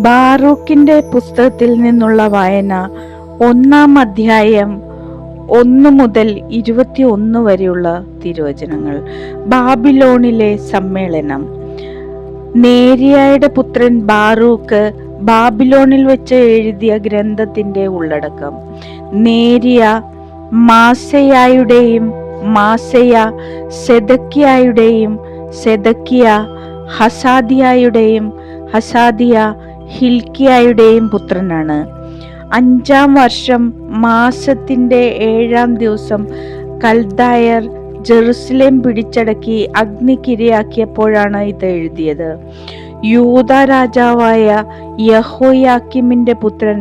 ബാറൂക്കിന്റെ പുസ്തകത്തിൽ നിന്നുള്ള വായന. 1-ാം അധ്യായം 1 മുതൽ 21 വരെയുള്ള തിരുവചനങ്ങൾ. ബാബിലോണിലെ സമ്മേളനം. നേരിയയുടെ പുത്രൻ ബാറൂക്ക് ബാബിലോണിൽ വെച്ച് എഴുതിയ ഗ്രന്ഥത്തിന്റെ ഉള്ളടക്കം. നേരിയ മാസെയായുടെയും മാസെയ സെദക്കിയായുടെയും സെദക്കിയ ഹസാദിയായുടെയും ഹസാദിയ ഹിൽക്കിയായുടെയും പുത്രനാണ്. 5-ാം വർഷം മാസത്തിന്റെ 7-ാം ദിവസം കൽദായർ ജെറുസലേം പിടിച്ചടക്കി അഗ്നിക്കിരയാക്കിയപ്പോഴാണ് ഇത് എഴുതിയത്. യൂദാ രാജാവായ യഹോയാക്കീമിന്റെ പുത്രൻ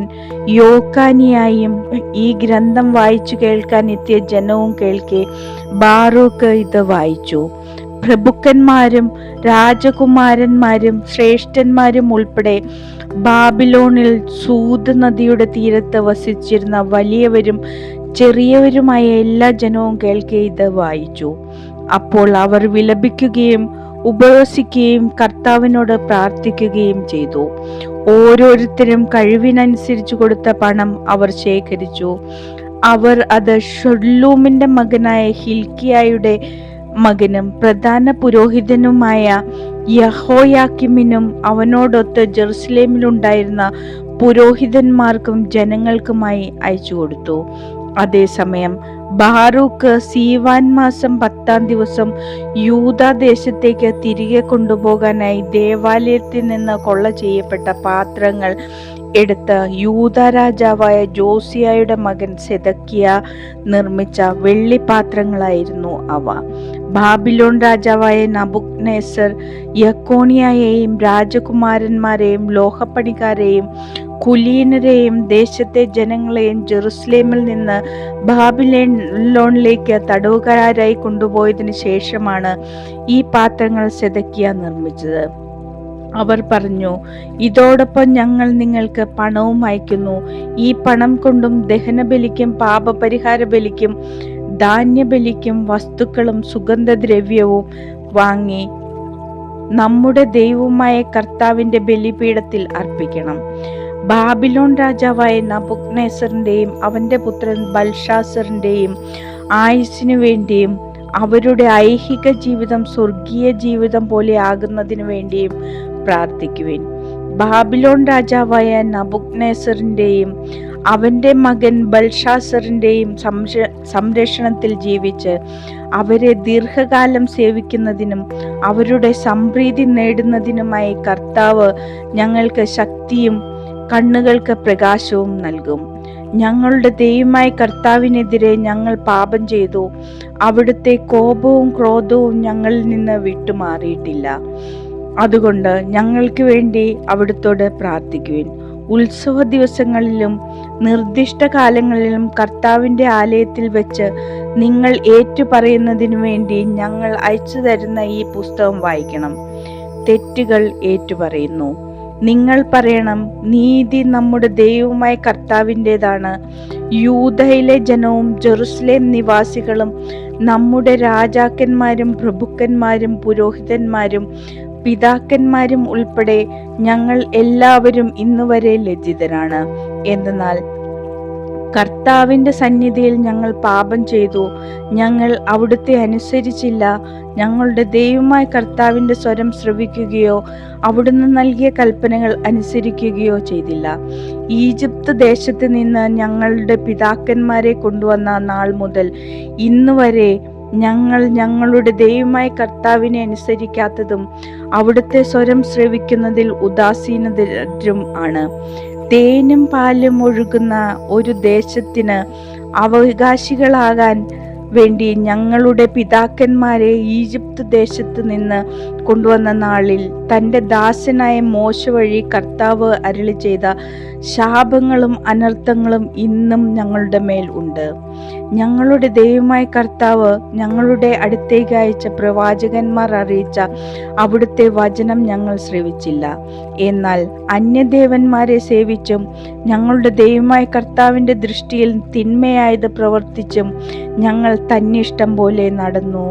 യോക്കാനിയായും ഈ ഗ്രന്ഥം വായിച്ചു കേൾക്കാൻ എത്തിയ ജനവും കേൾക്കെ ബാറൂക്ക് ഇത് വായിച്ചു. പ്രഭുക്കന്മാരും രാജകുമാരന്മാരും ശ്രേഷ്ഠന്മാരും ഉൾപ്പെടെ ബാബിലോണിൽ സൂദ് നദിയുടെ തീരത്ത് വസിച്ചിരുന്ന വലിയവരും ചെറിയവരുമായ എല്ലാ ജനവും കേൾക്കെ ഇത് വായിച്ചു. അപ്പോൾ അവർ വിലപിക്കുകയും ഉപവസിക്കുകയും കർത്താവിനോട് പ്രാർത്ഥിക്കുകയും ചെയ്തു. ഓരോരുത്തരും കഴിവിനനുസരിച്ച് കൊടുത്ത പണം അവർ ശേഖരിച്ചു. അവർ അത് ഷൊല്ലൂമിന്റെ മകനായ ഹിൽക്കിയായുടെ മകനും പ്രധാന പുരോഹിതനുമായ യഹോയാക്കീമിനും അവനോടൊത്ത് ജെറുസലേമിലുണ്ടായിരുന്ന പുരോഹിതന്മാർക്കും ജനങ്ങൾക്കുമായി അയച്ചു കൊടുത്തു. അതേസമയം ബാറൂക്ക് സീവാൻ മാസം 10-ാം ദിവസം യൂദാദേശത്തേക്ക് തിരികെ കൊണ്ടുപോകാനായി ദേവാലയത്തിൽ നിന്ന് കൊള്ള ചെയ്യപ്പെട്ട പാത്രങ്ങൾ എടുത്ത് യൂദാ രാജാവായ ജോസിയായുടെ മകൻ സെദക്കിയ നിർമ്മിച്ച വെള്ളിപ്പാത്രങ്ങളായിരുന്നു അവ. ബാബിലോൺ രാജാവായ നബൂഖദ്നേസർ യക്കോണിയെയും രാജകുമാരന്മാരെയും ലോഹപ്പണിക്കാരെയും കുലീനരെയും ദേശത്തെ ജനങ്ങളെയും ജെറുസലേമിൽ നിന്ന് ബാബിലോണിലേക്ക് തടവുകാരായി കൊണ്ടുപോയതിനു ശേഷമാണ് ഈ പാത്രങ്ങൾ സെദക്കിയ നിർമ്മിച്ചത്. അവർ പറഞ്ഞു, ഇതോടൊപ്പം ഞങ്ങൾ നിങ്ങൾക്ക് പണവും അയക്കുന്നു. ഈ പണം കൊണ്ടും ദഹനബലിക്കും പാപപരിഹാര ബലിക്കും ധാന്യബലിക്കും വസ്തുക്കളും സുഗന്ധദ്രവ്യവും വാങ്ങി നമ്മുടെ ദൈവമായ കർത്താവിന്റെ ബലിപീഠത്തിൽ അർപ്പിക്കണം. ബാബിലോൺ രാജാവായ നബൂഖദ്നേസറിന്റെയും അവന്റെ പുത്രൻ ബൽഷാസറിന്റെയും ആയുസ്സിനു വേണ്ടിയും അവരുടെ ഐഹിക ജീവിതം സ്വർഗീയ ജീവിതം പോലെ ആകുന്നതിനു വേണ്ടിയും പ്രാർത്ഥിക്കുവിൻ. ബാബിലോൺ രാജാവായ നബൂഖദ്നേസറിന്റെയും അവന്റെ മകൻ ബൽഷാസറിന്റെയും സംരക്ഷണത്തിൽ ജീവിച്ച് അവരെ ദീർഘകാലം സേവിക്കുന്നതിനും അവരുടെ സംപ്രീതി നേടുന്നതിനുമായി കർത്താവ് ഞങ്ങൾക്ക് ശക്തിയും കണ്ണുകൾക്ക് പ്രകാശവും നൽകും. ഞങ്ങളുടെ ദൈവമായ കർത്താവിനെതിരെ ഞങ്ങൾ പാപം ചെയ്തു. അവിടുത്തെ കോപവും ക്രോധവും ഞങ്ങളിൽ നിന്ന് വിട്ടുമാറിയിട്ടില്ല. അതുകൊണ്ട് ഞങ്ങൾക്ക് വേണ്ടി അവിടുത്തോട് പ്രാർത്ഥിക്കുവിൻ. ഉത്സവ ദിവസങ്ങളിലും നിർദ്ദിഷ്ട കാലങ്ങളിലും കർത്താവിന്റെ ആലയത്തിൽ വെച്ച് നിങ്ങൾ ഏറ്റുപറയുന്നതിനു വേണ്ടി ഞങ്ങൾ അയച്ചു തരുന്ന ഈ പുസ്തകം വായിക്കണം. തെറ്റുകൾ ഏറ്റുപറയുന്നു. നിങ്ങൾ പറയണം, നീതി നമ്മുടെ ദൈവമായ കർത്താവിൻ്റെതാണ്. യൂദയിലെ ജനവും ജെറുസലേം നിവാസികളും നമ്മുടെ രാജാക്കന്മാരും പ്രഭുക്കന്മാരും പുരോഹിതന്മാരും പിതാക്കന്മാരും ഉൾപ്പെടെ ഞങ്ങൾ എല്ലാവരും ഇന്നുവരെ ലജ്ജിതരാണ്. എന്നാൽ കർത്താവിന്റെ സന്നിധിയിൽ ഞങ്ങൾ പാപം ചെയ്തു. ഞങ്ങൾ അവിടുത്തെ അനുസരിച്ചില്ല. ഞങ്ങളുടെ ദൈവമായ കർത്താവിന്റെ സ്വരം ശ്രവിക്കുകയോ അവിടുന്ന് നൽകിയ കൽപ്പനകൾ അനുസരിക്കുകയോ ചെയ്തില്ല. ഈജിപ്ത് ദേശത്ത് നിന്ന് ഞങ്ങളുടെ പിതാക്കന്മാരെ കൊണ്ടുവന്ന നാൾ മുതൽ ഇന്നുവരെ ഞങ്ങൾ ഞങ്ങളുടെ ദൈവമായ കർത്താവിനെ അനുസരിക്കാത്തതും അവിടുത്തെ സ്വരം ശ്രവിക്കുന്നതിൽ ഉദാസീനരും ആണ്. തേനും പാലും ഒഴുകുന്ന ഒരു ദേശത്തിന് അവകാശികളാകാൻ വേണ്ടി ഞങ്ങളുടെ പിതാക്കന്മാരെ ഈജിപ്ത് ദേശത്ത് നിന്ന് കൊണ്ടുവന്ന നാളിൽ തൻ്റെ ദാസനായ മോശ വഴി കർത്താവ് അരുളി ചെയ്ത ശാപങ്ങളും അനർത്ഥങ്ങളും ഇന്നും ഞങ്ങളുടെ മേൽ ഉണ്ട്. ഞങ്ങളുടെ ദൈവമായ കർത്താവ് ഞങ്ങളുടെ അടുത്തേക്ക് അയച്ച പ്രവാചകന്മാർ അറിയിച്ച അവിടുത്തെ വചനം ഞങ്ങൾ ശ്രവിച്ചില്ല. എന്നാൽ അന്യദേവന്മാരെ സേവിച്ചും ഞങ്ങളുടെ ദൈവമായ കർത്താവിന്റെ ദൃഷ്ടിയിൽ തിന്മയായത് പ്രവർത്തിച്ചും ഞങ്ങൾ തന്നിഷ്ടം പോലെ നടന്നു.